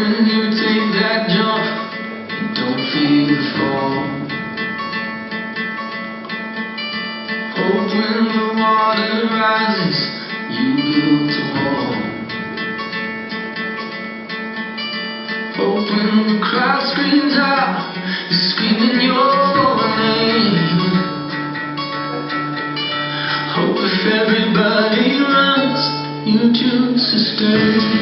when you take that jump, you don't feel the fall. Hope when the water rises, you build a wall. Hope when the crowd screams out, you're screaming your name. Hope if everybody runs, you choose to stay.